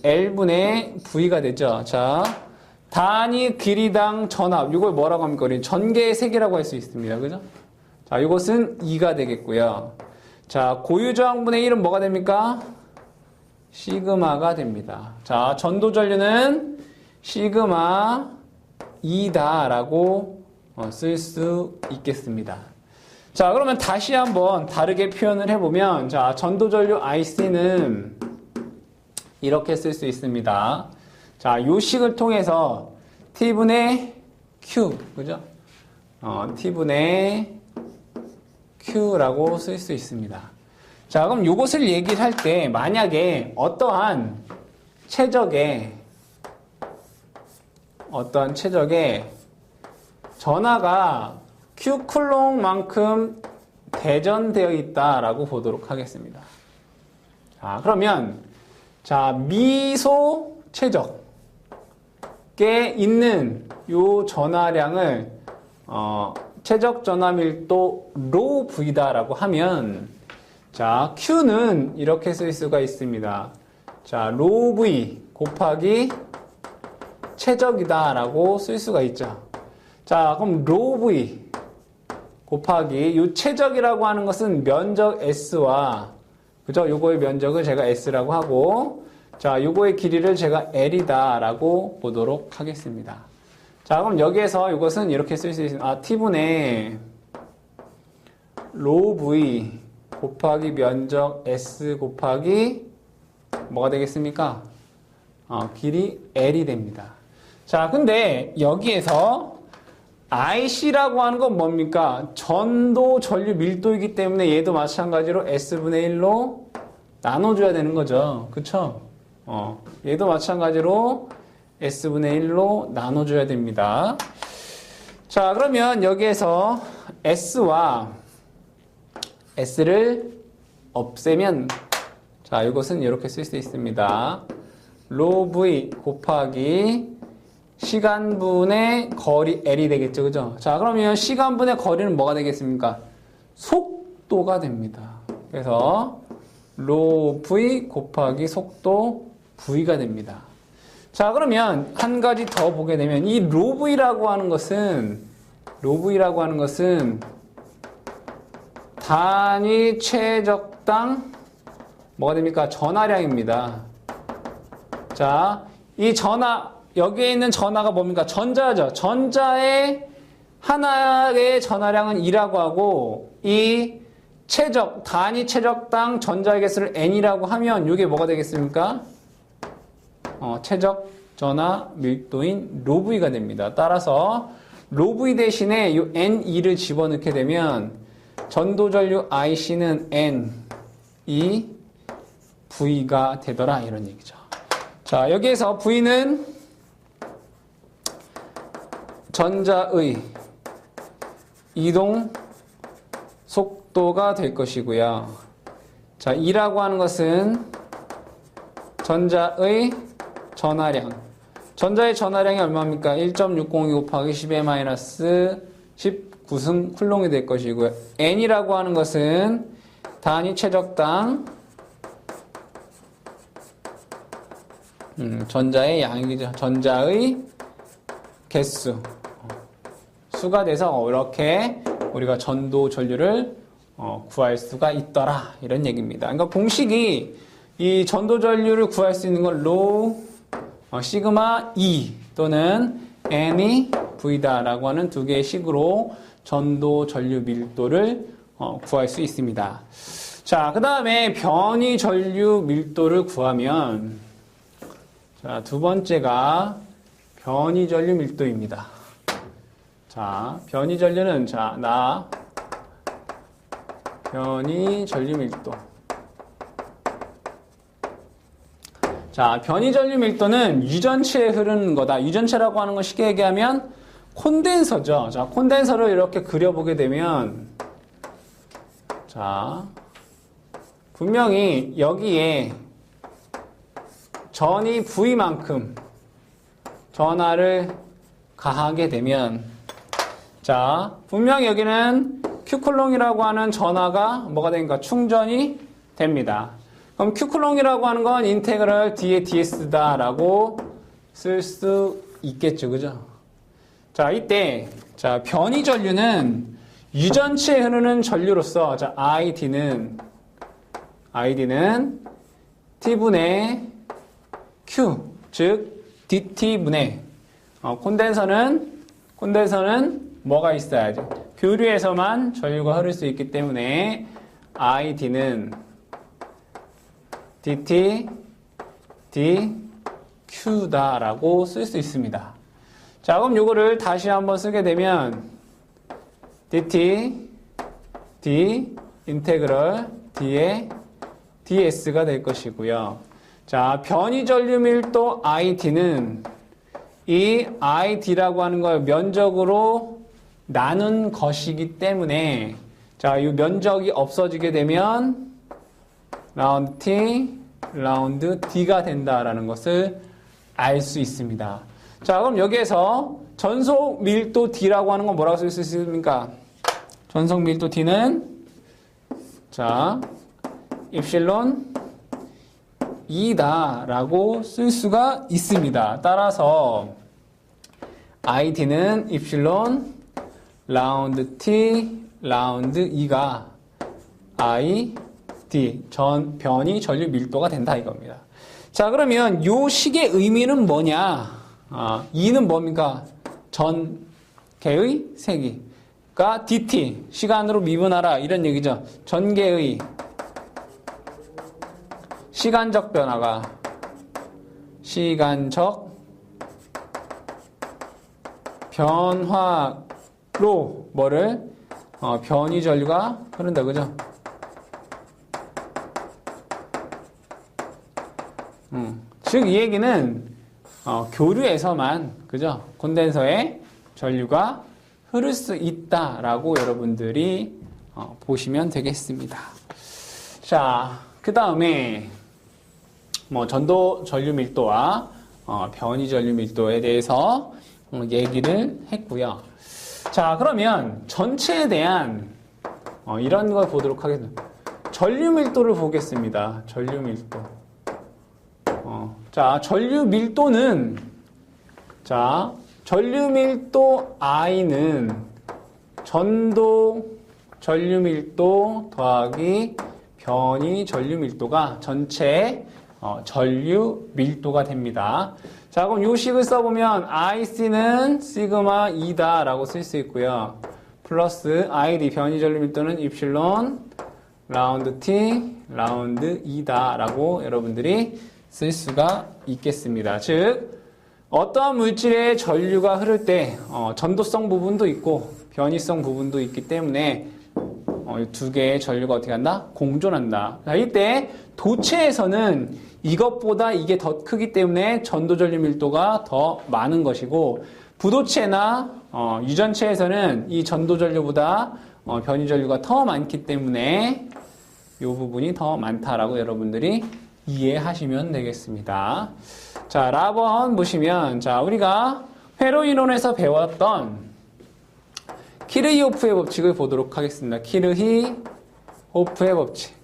L분의 V가 되죠. 자, 단위 길이당 전압, 이걸 뭐라고 합니까? 우리 전개의 세기라고 할 수 있습니다. 그죠? 자, 이것은 2가 되겠고요. 자, 고유저항분의 1은 뭐가 됩니까? 시그마가 됩니다. 자, 전도전류는 시그마 2다라고 쓸 수 있겠습니다. 자, 그러면 다시 한번 다르게 표현을 해보면, 자, 전도전류 IC는 이렇게 쓸 수 있습니다. 자, 요 식을 통해서 T분의 Q, 그죠? T분의 Q라고 쓸 수 있습니다. 자, 그럼 요것을 얘기를 할 때 만약에 어떠한 최적의 전하가 Q 쿨롱만큼 대전되어 있다라고 보도록 하겠습니다. 자, 그러면 자, 미소 최적에 있는 요 전하량을 최적 전하 밀도 로 V다라고 하면 자, Q는 이렇게 쓸 수가 있습니다. 자, 로 V 곱하기 최적이다라고 쓸 수가 있죠. 자, 그럼 로 V 곱하기 이 최적이라고 하는 것은 면적 S와 그죠? 요거의 면적을 제가 S라고 하고 자, 요거의 길이를 제가 L이다라고 보도록 하겠습니다. 자, 그럼 여기에서 이것은 이렇게 쓸 수 있습니다. T분의 로 V 곱하기 면적 S 곱하기 뭐가 되겠습니까? 길이 L이 됩니다. 자, 근데 여기에서 IC라고 하는 건 뭡니까? 전도 전류 밀도이기 때문에 얘도 마찬가지로 S분의 1로 나눠줘야 되는 거죠. 그쵸? 얘도 마찬가지로 S분의 1로 나눠줘야 됩니다. 자, 그러면 여기에서 S와 S를 없애면 자, 이것은 이렇게 쓸 수 있습니다. 로 V 곱하기 시간분의 거리 L이 되겠죠. 그죠? 자, 그러면 시간분의 거리는 뭐가 되겠습니까? 속도가 됩니다. 그래서 로 V 곱하기 속도 V가 됩니다. 자, 그러면 한 가지 더 보게 되면 이 로 V라고 하는 것은 단위 최적당 뭐가 됩니까? 전하량입니다. 자, 이 전하 여기에 있는 전하가 뭡니까? 전자죠. 전자의 하나의 전하량은 2라고 하고 이 단위 최적당 전자의 개수를 n이라고 하면 이게 뭐가 되겠습니까? 최적 전하 밀도인 로 V가 됩니다. 따라서 로 V 대신에 이 N2를 집어넣게 되면 전도전류 IC는 N2 V가 되더라 이런 얘기죠. 자, 여기에서 V는 전자의 이동 속도가 될 것이고요. 자, 2라고 하는 것은 전자의 전하량. 전자의 전하량이 얼마입니까? 1.602 곱하기 10의 -19승 쿨롱이 될 것이고요. N이라고 하는 것은 단위 최적당 전자의 양이죠. 전자의 개수. 수가 돼서 이렇게 우리가 전도 전류를 구할 수가 있더라. 이런 얘기입니다. 그러니까 공식이 이 전도 전류를 구할 수 있는 건 로 시그마 E 또는 N이 V다라고 하는 두 개의 식으로 전도 전류 밀도를 구할 수 있습니다. 자, 그 다음에 변이 전류 밀도를 구하면 자, 두 번째가 변이 전류 밀도입니다. 자, 변이 전류는 변이 전류 밀도. 자, 변이 전류 밀도는 유전체에 흐르는 거다. 유전체라고 하는 건 쉽게 얘기하면 콘덴서죠. 자, 콘덴서를 이렇게 그려보게 되면 자, 분명히 여기에 전이 V만큼 전하를 가하게 되면, 자, 분명히 여기는 Q쿨롱이라고 하는 전하가 뭐가 되니까 충전이 됩니다. 그럼 Q쿨롱이라고 하는 건 인테그럴 D의 ds다라고 쓸 수 있겠죠. 그죠? 자, 이때, 자, 변이 전류는 유전체에 흐르는 전류로서, 자, ID는 T분의 Q, 즉, DT분의, 콘덴서는 뭐가 있어야지? 교류에서만 전류가 흐를 수 있기 때문에, ID는 DT, DQ다라고 쓸 수 있습니다. 자, 그럼 요거를 다시 한번 쓰게 되면, DT, D, 인테그럴 D의 DS가 될 것이고요. 자, 변이 전류 밀도 ID는 이 ID라고 하는 걸 면적으로 나눈 것이기 때문에, 자, 이 면적이 없어지게 되면 라운드 T, 라운드 D가 된다라는 것을 알 수 있습니다. 자, 그럼 여기에서 전속 밀도 D라고 하는 건 뭐라고 쓸 수 있습니까? 전속 밀도 D는, 자, 입실론 2다라고 쓸 수가 있습니다. 따라서 ID는 입실론 라운드 T, 라운드 2가 ID, 변이 전류 밀도가 된다 이겁니다. 자, 그러면 요 식의 의미는 뭐냐? 2는 뭡니까? 전개의 세기가 dt, 시간으로 미분하라 이런 얘기죠. 전개의 시간적 변화가 시간적 변화로 뭐를 변이 전류가 흐른다 그죠? 즉 이 얘기는 교류에서만 그죠? 콘덴서에 전류가 흐를 수 있다라고 여러분들이 보시면 되겠습니다. 자, 그 다음에 뭐 전도 전류 밀도와 변이 전류 밀도에 대해서 얘기를 했고요. 자, 그러면 전체에 대한 이런 걸 보도록 하겠습니다. 전류 밀도를 보겠습니다. 전류 밀도. 자, 전류 밀도는, 자, 전류 밀도 I는 전도 전류 밀도 더하기 변이 전류 밀도가 전체 전류 밀도가 됩니다. 자, 그럼 요 식을 써보면 IC는 시그마 2다 라고 쓸 수 있고요. 플러스 ID 변이 전류 밀도는 입실론 라운드 T 라운드 2다 라고 여러분들이 쓸 수가 있겠습니다. 즉 어떠한 물질의 전류가 흐를 때 전도성 부분도 있고 변이성 부분도 있기 때문에 두 개의 전류가 어떻게 한다? 공존한다. 자, 이때 도체에서는 이것보다 이게 더 크기 때문에 전도 전류 밀도가 더 많은 것이고, 부도체나 유전체에서는 이 전도 전류보다 변이 전류가 더 많기 때문에 이 부분이 더 많다라고 여러분들이 이해하시면 되겠습니다. 자, 라번 보시면, 자, 우리가 회로 이론에서 배웠던 키르히호프의 법칙을 보도록 하겠습니다. 키르히호프의 법칙.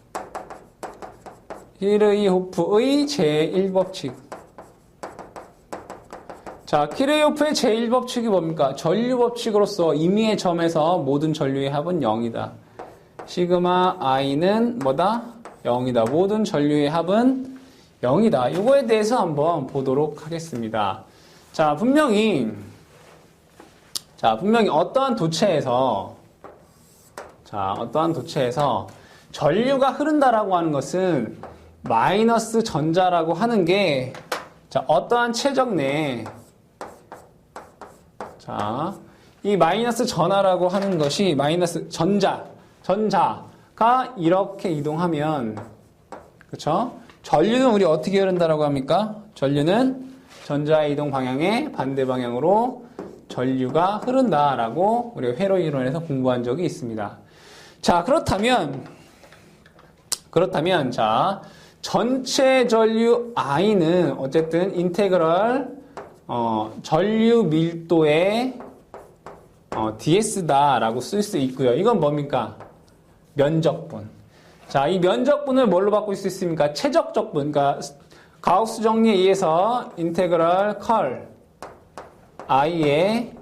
키르히호프의 제1법칙. 자, 키르히호프의 제1법칙이 뭡니까? 전류법칙으로서 임의의 점에서 모든 전류의 합은 0이다. 시그마 I는 뭐다? 0이다. 모든 전류의 합은 0이다. 이거에 대해서 한번 보도록 하겠습니다. 자, 분명히 어떠한 도체에서 전류가 흐른다라고 하는 것은 마이너스 전자라고 하는 게, 자, 어떠한 최적 내에, 자, 이 마이너스 전하라고 하는 것이 마이너스 전자가 이렇게 이동하면, 그쵸? 전류는 우리 어떻게 흐른다라고 합니까? 전류는 전자의 이동 방향의 반대 방향으로 전류가 흐른다라고 우리가 회로 이론에서 공부한 적이 있습니다. 자, 그렇다면, 자, 전체 전류 I는 어쨌든 인테그럴 전류 밀도의 ds다라고 쓸 수 있고요. 이건 뭡니까? 면적분. 자, 이 면적분을 뭘로 바꿀 수 있습니까? 최적적분. 그러니까 가우스 정리에 의해서 인테그럴 컬 I의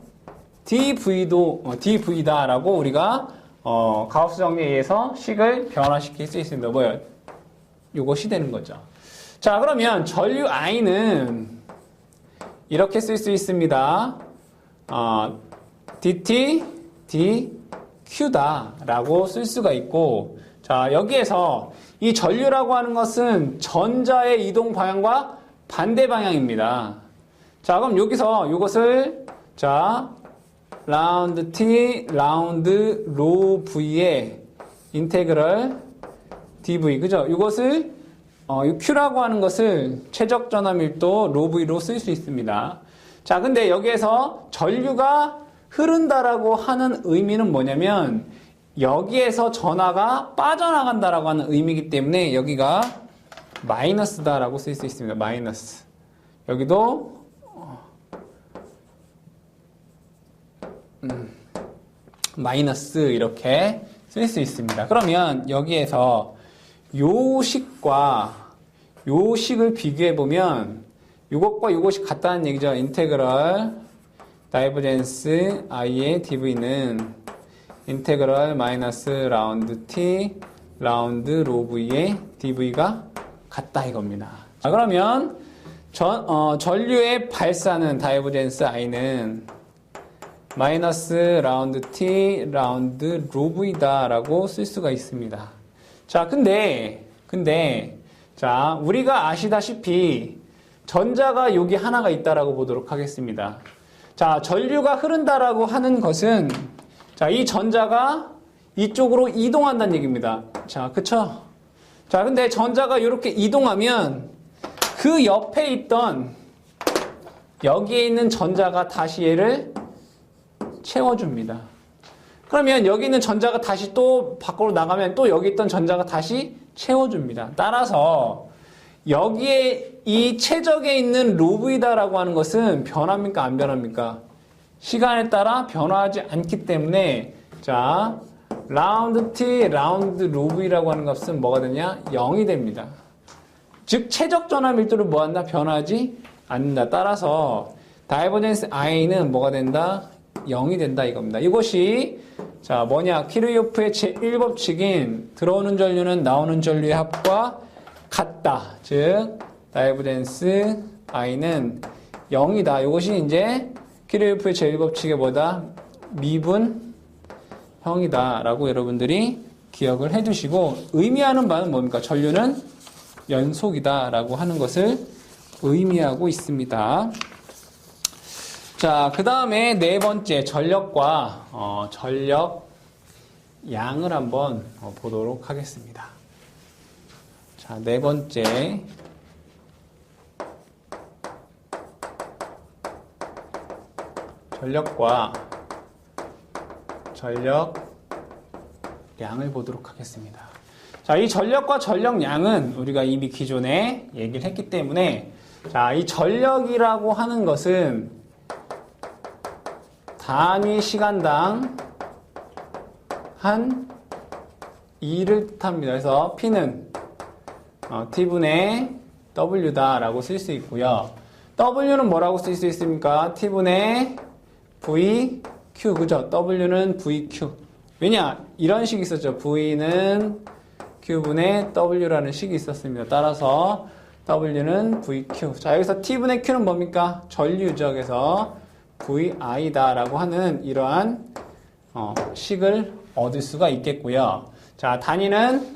dv다라고 우리가 가우스 정리에 의해서 식을 변화시킬 수 있습니다. 뭐예요? 요것이 되는 거죠. 자, 그러면 전류 I는 이렇게 쓸 수 있습니다. dt dq다라고 쓸 수가 있고, 자, 여기에서 이 전류라고 하는 것은 전자의 이동 방향과 반대 방향입니다. 자, 그럼 여기서 이것을 자 라운드 t 라운드 로 v의 인테그럴 dv, 그죠? 이것을 q라고 하는 것을 최적 전하 밀도 로 v로 쓸 수 있습니다. 자, 근데 여기에서 전류가 흐른다라고 하는 의미는 뭐냐면 여기에서 전하가 빠져나간다라고 하는 의미이기 때문에 여기가 마이너스다라고 쓸 수 있습니다. 마이너스. 여기도 마이너스 이렇게 쓸 수 있습니다. 그러면 여기에서 요 식과 요 식을 비교해 보면 요것과 요것이 같다는 얘기죠. 인테그럴 다이버젠스 i의 dv는 인테그럴 마이너스 라운드 t 라운드 로 v의 dv가 같다 이겁니다. 자, 그러면 전류의 발사는 다이버젠스 i는 마이너스 라운드 t 라운드 로 v다 라고 쓸 수가 있습니다. 자, 근데 자, 우리가 아시다시피 전자가 여기 하나가 있다라고 보도록 하겠습니다. 자, 전류가 흐른다라고 하는 것은 자, 이 전자가 이쪽으로 이동한다는 얘기입니다. 자, 그쵸? 자, 근데 전자가 이렇게 이동하면 그 옆에 있던 여기에 있는 전자가 다시 얘를 채워줍니다. 그러면 여기 있는 전자가 다시 또 밖으로 나가면 또 여기 있던 전자가 다시 채워줍니다. 따라서 여기에 이 최적에 있는 로브이다라고 하는 것은 변합니까? 안 변합니까? 시간에 따라 변화하지 않기 때문에 자, 라운드 t 라운드 로브이라고 하는 값은 뭐가 되냐? 0이 됩니다. 즉 최적 전화 밀도를 뭐한다? 변하지 않는다. 따라서 다이버젠스 i는 뭐가 된다? 0이 된다 이겁니다. 이것이 자, 뭐냐? 키르요프의 제1법칙인 들어오는 전류는 나오는 전류의 합과 같다. 즉 다이버젠스 i는 0이다. 이것이 이제 키르요프의 제1법칙의 뭐다? 미분형이다 라고 여러분들이 기억을 해두시고, 의미하는 바는 뭡니까? 전류는 연속이다 라고 하는 것을 의미하고 있습니다. 자, 그 다음에 네 번째 전력과 전력 양을 한번 보도록 하겠습니다. 자, 네 번째 전력과 전력량을 보도록 하겠습니다. 자, 이 전력과 전력량은 우리가 이미 기존에 얘기를 했기 때문에 자, 이 전력이라고 하는 것은 단위 시간당 한 2를 뜻합니다. 그래서 P는 T분의 W다 라고 쓸 수 있고요. W는 뭐라고 쓸 수 있습니까? T분의 VQ, 그죠? W는 VQ. 왜냐? 이런 식이 있었죠. V는 Q분의 W라는 식이 있었습니다. 따라서 W는 VQ. 자, 여기서 T분의 Q는 뭡니까? 전류죠. 그래서 VI다 라고 하는 이러한 식을 얻을 수가 있겠고요. 자, 단위는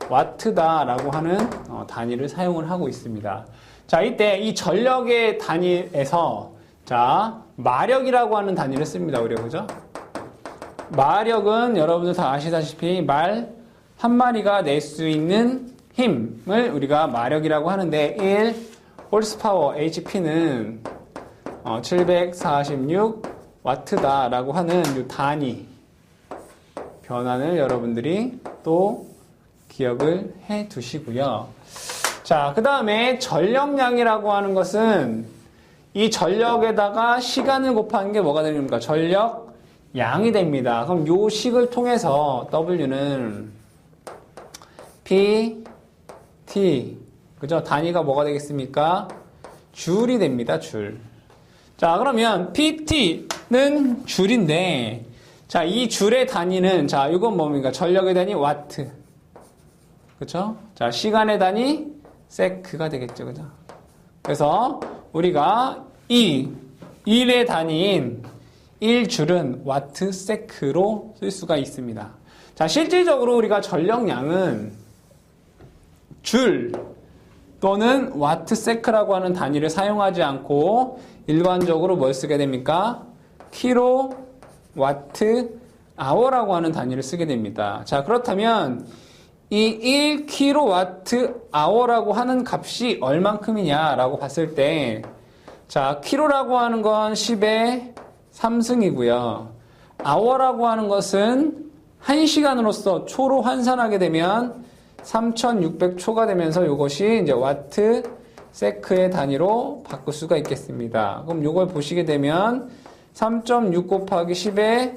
와트다 라고 하는 단위를 사용을 하고 있습니다. 자, 이때 이 전력의 단위에서 자, 마력이라고 하는 단위를 씁니다. 우리가, 그죠? 마력은 여러분들 다 아시다시피 말 한 마리가 낼 수 있는 힘을 우리가 마력이라고 하는데 1 홀스파워 HP는 746 와트다 라고 하는 이 단위 변환을 여러분들이 또 기억을 해 두시고요. 자, 그 다음에 전력량이라고 하는 것은 이 전력에다가 시간을 곱하는 게 뭐가 됩니까? 전력량이 됩니다. 그럼 요 식을 통해서 W는 P, T, 그죠? 단위가 뭐가 되겠습니까? 줄이 됩니다, 줄. 자, 그러면 PT는 줄인데, 자, 이 줄의 단위는, 자, 이건 뭡니까? 전력의 단위 와트. 그쵸? 자, 시간의 단위 세크가 되겠죠, 그죠? 그래서 우리가 이 1의 단위인 1줄은 와트 세크로 쓸 수가 있습니다. 자, 실질적으로 우리가 전력량은 줄 또는 와트 세크라고 하는 단위를 사용하지 않고 일반적으로 뭘 쓰게 됩니까? 킬로 와트 아워라고 하는 단위를 쓰게 됩니다. 자, 그렇다면 이 1kW hour라고 하는 값이 얼만큼이냐라고 봤을 때, 자, 킬로라고 하는 건 10의 3승이고요. hour라고 하는 것은 1시간으로서 초로 환산하게 되면 3600초가 되면서 이것이 이제 와트 세크의 단위로 바꿀 수가 있겠습니다. 그럼 이걸 보시게 되면 3.6 곱하기 10의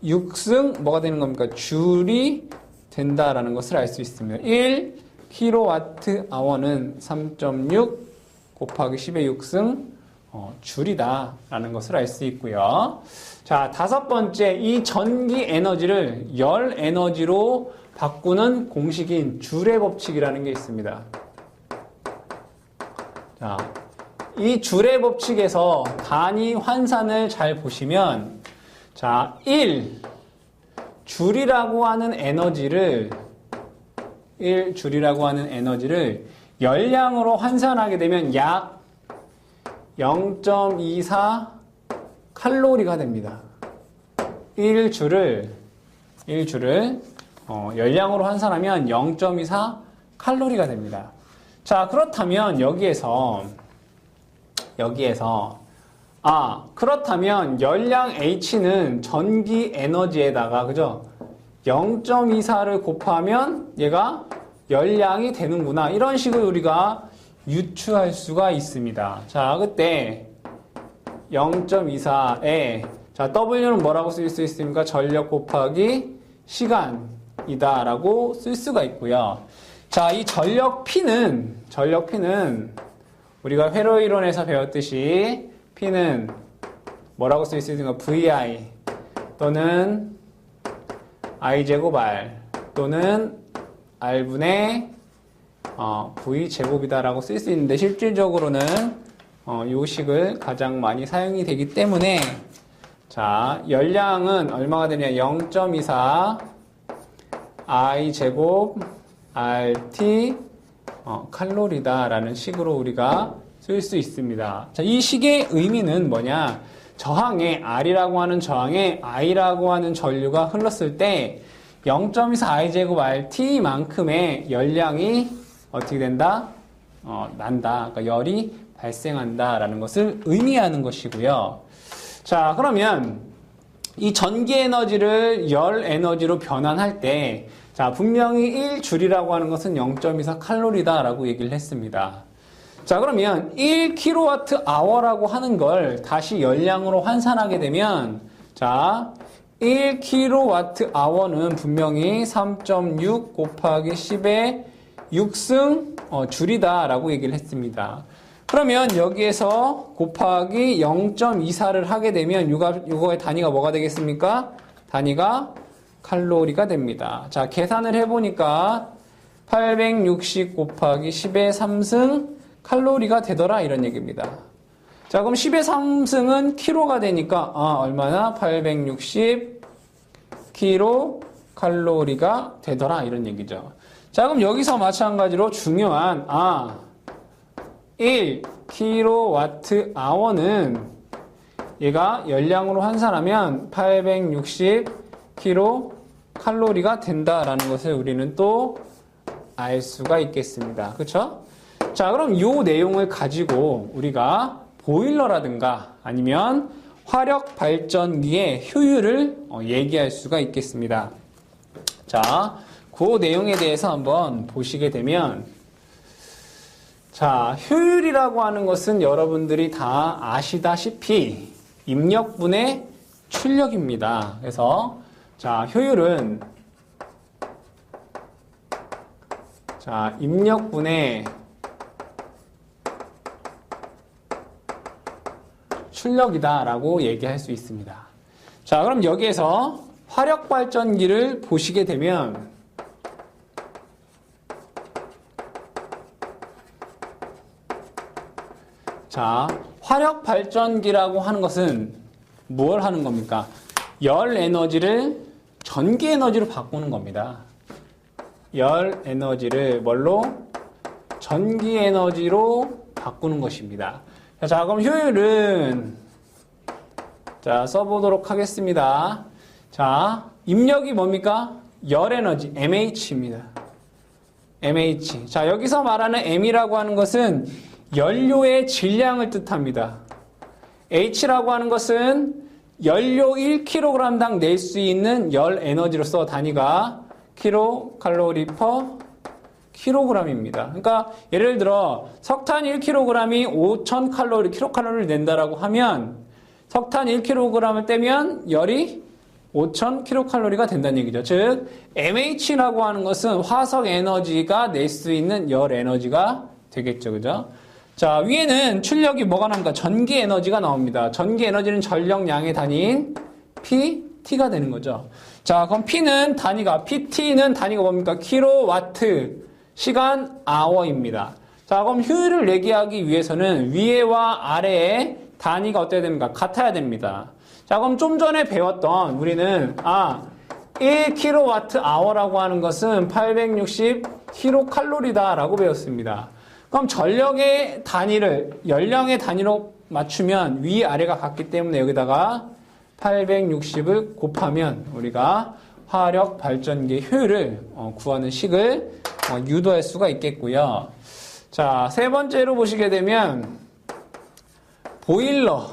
6승 뭐가 되는 겁니까? 줄이 된다라는 것을 알 수 있습니다. 1kWh는 3.6 곱하기 10의 6승 줄이다라는 것을 알 수 있고요. 자, 다섯 번째, 이 전기 에너지를 열 에너지로 바꾸는 공식인 줄의 법칙이라는 게 있습니다. 자, 이 줄의 법칙에서 단위 환산을 잘 보시면, 자, 1줄이라고 하는 에너지를 열량으로 환산하게 되면 약 0.24 칼로리가 됩니다. 1줄을 열량으로 환산하면 0.24 칼로리가 됩니다. 자, 그렇다면 여기에서 그렇다면 열량 H는 전기 에너지에다가, 그죠? 0.24를 곱하면 얘가 열량이 되는구나. 이런 식으로 우리가 유추할 수가 있습니다. 자, 그때 0.24에, 자, W는 뭐라고 쓸 수 있습니까? 전력 곱하기 시간이다 라고 쓸 수가 있고요. 자, 이 전력 P는 우리가 회로 이론에서 배웠듯이 P는 뭐라고 쓸 수 있습니까? VI 또는 I제곱 R 또는 R분의 V제곱이다 라고 쓸 수 있는데, 실질적으로는 이 식을 가장 많이 사용이 되기 때문에, 자, 열량은 얼마가 되냐? 0.24 I제곱 RT 칼로리다 라는 식으로 우리가 쓸 수 있습니다. 자, 이 식의 의미는 뭐냐? 저항에 R이라고 하는 저항에 I라고 하는 전류가 흘렀을 때 0.24 I제곱 RT만큼의 열량이 어떻게 된다? 난다. 그러니까 열이 발생한다라는 것을 의미하는 것이고요. 자, 그러면 이 전기 에너지를 열 에너지로 변환할 때, 자, 분명히 1줄이라고 하는 것은 0.24 칼로리다라고 얘기를 했습니다. 자, 그러면 1kWh라고 하는 걸 다시 열량으로 환산하게 되면, 자, 1kWh는 분명히 3.6 곱하기 10의 6승 줄이다라고 얘기를 했습니다. 그러면 여기에서 곱하기 0.24를 하게 되면 이거의 단위가 뭐가 되겠습니까? 단위가 칼로리가 됩니다. 자, 계산을 해보니까 860 곱하기 10의 3승 칼로리가 되더라, 이런 얘기입니다. 자, 그럼 10의 3승은 킬로가 되니까 얼마나? 860 킬로 칼로리가 되더라, 이런 얘기죠. 자, 그럼 여기서 마찬가지로 중요한 1kWh는 얘가 열량으로 환산하면 860kcal가 된다라는 것을 우리는 또 알 수가 있겠습니다. 그렇죠? 자, 그럼 이 내용을 가지고 우리가 보일러라든가 아니면 화력 발전기의 효율을 얘기할 수가 있겠습니다. 자, 그 내용에 대해서 한번 보시게 되면, 자, 효율이라고 하는 것은 여러분들이 다 아시다시피 입력분의 출력입니다. 그래서, 자, 효율은, 자, 입력분의 출력이다라고 얘기할 수 있습니다. 자, 그럼 여기에서 화력발전기를 보시게 되면, 자, 화력발전기라고 하는 것은 뭘 하는 겁니까? 열 에너지를 전기 에너지로 바꾸는 겁니다. 열 에너지를 뭘로? 전기 에너지로 바꾸는 것입니다. 자, 그럼 효율은, 자, 써보도록 하겠습니다. 자, 입력이 뭡니까? 열 에너지, MH입니다. MH. 자, 여기서 말하는 M이라고 하는 것은 연료의 질량을 뜻합니다. H라고 하는 것은 연료 1kg당 낼 수 있는 열 에너지로서 단위가 킬로칼로리 퍼 킬로그램입니다. 그러니까 예를 들어 석탄 1kg이 5,000칼로리, 킬로칼로리를 낸다라고 하면 석탄 1kg을 떼면 열이 5,000킬로칼로리가 된다는 얘기죠. 즉 MH라고 하는 것은 화석 에너지가 낼 수 있는 열 에너지가 되겠죠. 그죠? 자, 위에는 출력이 뭐가 나옵니까? 전기 에너지가 나옵니다. 전기 에너지는 전력량의 단위인 PT가 되는 거죠. 자, 그럼 P는 단위가, PT는 단위가 뭡니까? 킬로와트, 시간, 아워입니다. 자, 그럼 효율을 얘기하기 위해서는 위에와 아래의 단위가 어때야 됩니까? 같아야 됩니다. 자, 그럼 좀 전에 배웠던 우리는, 1kWh라고 하는 것은 860kcal라고 배웠습니다. 그럼 전력의 단위를 연량의 단위로 맞추면 위아래가 같기 때문에 여기다가 860을 곱하면 우리가 화력 발전기의 효율을 구하는 식을 유도할 수가 있겠고요. 자, 세 번째로 보시게 되면 보일러,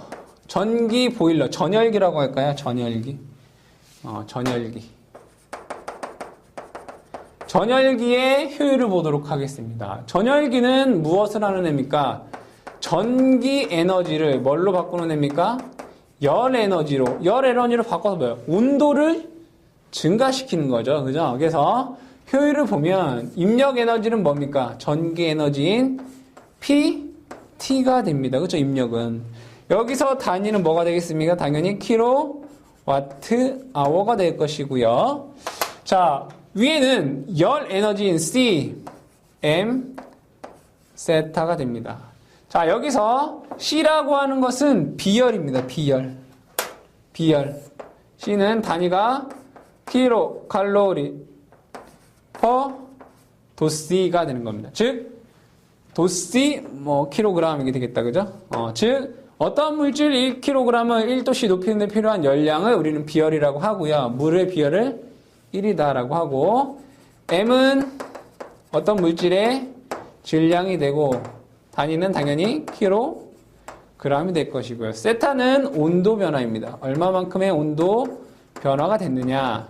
전기 보일러, 전열기라고 할까요? 전열기. 전열기. 전열기의 효율을 보도록 하겠습니다. 전열기는 무엇을 하는 애입니까? 전기 에너지를 뭘로 바꾸는 애입니까? 열 에너지로 바꿔서 뭐예요? 온도를 증가시키는 거죠. 그죠? 그래서 효율을 보면 입력 에너지는 뭡니까? 전기 에너지인 PT가 됩니다. 그렇죠? 입력은. 여기서 단위는 뭐가 되겠습니까? 당연히 킬로와트 아워가 될 것이고요. 자, 위에는 열 에너지인 C, M, 세타가 됩니다. 자, 여기서 C라고 하는 것은 비열입니다. 비열. C는 단위가 킬로칼로리 퍼 도씨가 되는 겁니다. 즉, 도씨, 킬로그램 이게 되겠다. 그죠? 즉, 어떤 물질 1kg을 1도씨 높이는 데 필요한 열량을 우리는 비열이라고 하고요. 물의 비열을 1이다라고 하고, M은 어떤 물질의 질량이 되고, 단위는 당연히 킬로그램이 될 것이고요. 세타는 온도 변화입니다. 얼마만큼의 온도 변화가 됐느냐.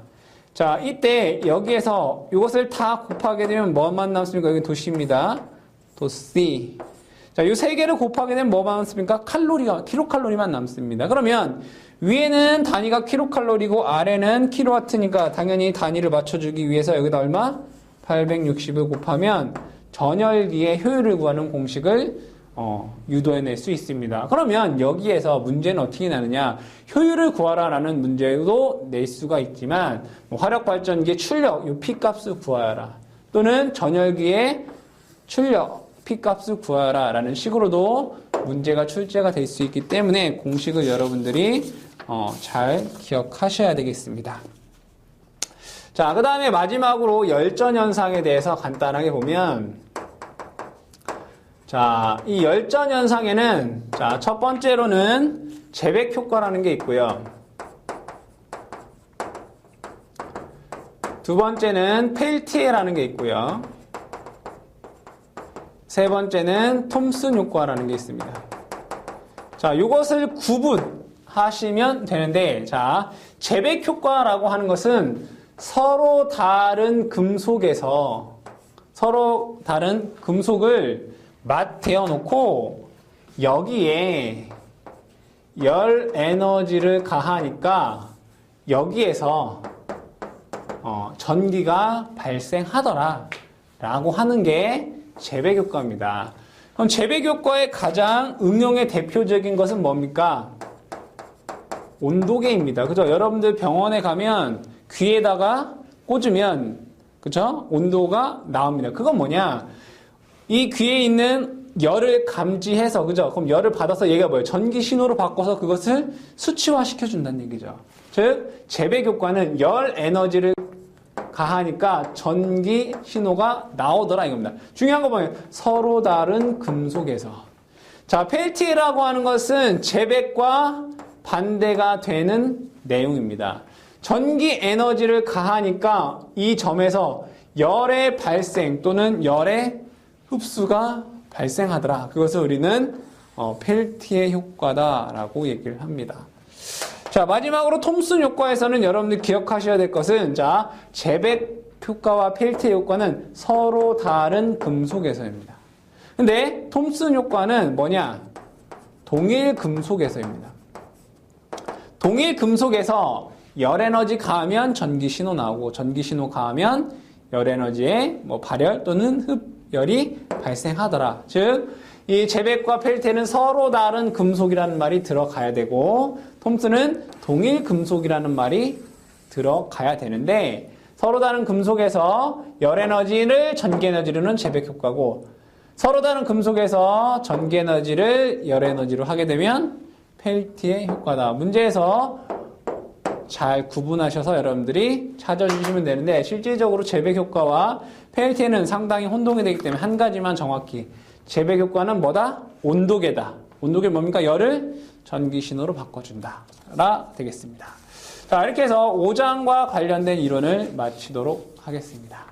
자, 이때 여기에서 이것을 다 곱하게 되면 뭐만 남습니까? 여기 도씨입니다. 도씨. 자, 이 세 개를 곱하게 되면 뭐만 남습니까? 킬로칼로리만 남습니다. 그러면 위에는 단위가 킬로칼로리고 아래는 킬로와트니까 당연히 단위를 맞춰주기 위해서 여기다 얼마? 860을 곱하면 전열기의 효율을 구하는 공식을 유도해낼 수 있습니다. 그러면 여기에서 문제는 어떻게 나느냐? 효율을 구하라라는 문제도 낼 수가 있지만 화력발전기의 출력, 이 P값을 구하라. 또는 전열기의 출력, P값을 구하라 라는 식으로도 문제가 출제가 될 수 있기 때문에 공식을 여러분들이 잘 기억하셔야 되겠습니다. 자, 그 다음에 마지막으로 열전 현상에 대해서 간단하게 보면, 자, 이 열전 현상에는, 자, 첫 번째로는 재백 효과라는 게 있고요. 두 번째는 펠티에라는 게 있고요. 세 번째는 톰슨 효과라는 게 있습니다. 자, 이것을 구분하시면 되는데, 자, 재백 효과라고 하는 것은 서로 다른 금속에서 서로 다른 금속을 맞대어 놓고 여기에 열 에너지를 가하니까 여기에서 전기가 발생하더라 라고 하는 게 재배교과입니다. 그럼 재배교과의 가장 응용의 대표적인 것은 뭡니까? 온도계입니다. 그죠? 여러분들 병원에 가면 귀에다가 꽂으면 그죠? 온도가 나옵니다. 그건 뭐냐? 이 귀에 있는 열을 감지해서 그죠? 그럼 열을 받아서 얘가 뭐예요? 전기 신호로 바꿔서 그것을 수치화 시켜준다는 얘기죠. 즉 재배교과는 열 에너지를 가하니까 전기 신호가 나오더라 이겁니다. 중요한 거 뭐예요? 서로 다른 금속에서. 자, 펠티라고 하는 것은 재배과 반대가 되는 내용입니다. 전기 에너지를 가하니까 이 점에서 열의 발생 또는 열의 흡수가 발생하더라. 그것을 우리는 펠티의 효과다라고 얘기를 합니다. 자, 마지막으로 톰슨 효과에서는 여러분들 기억하셔야 될 것은 자, 재백 효과와 펠티의 효과는 서로 다른 금속에서입니다. 근데 톰슨 효과는 뭐냐? 동일 금속에서입니다. 동일 금속에서 열 에너지 가하면 전기 신호 나오고 전기 신호 가하면 열 에너지의 발열 또는 흡열이 발생하더라. 즉, 이 재백과 펠티는 서로 다른 금속이라는 말이 들어가야 되고 톰슨은 동일 금속이라는 말이 들어가야 되는데 서로 다른 금속에서 열 에너지를 전기 에너지로는 재백 효과고 서로 다른 금속에서 전기 에너지를 열 에너지로 하게 되면 펠티의 효과다. 문제에서 잘 구분하셔서 여러분들이 찾아주시면 되는데 실질적으로 재백 효과와 펠티는 상당히 혼동이 되기 때문에 한 가지만 정확히 재백 효과는 뭐다? 온도계다. 온도계 뭡니까? 열을 전기 신호로 바꿔준다. 라 되겠습니다. 자, 이렇게 해서 5장과 관련된 이론을 마치도록 하겠습니다.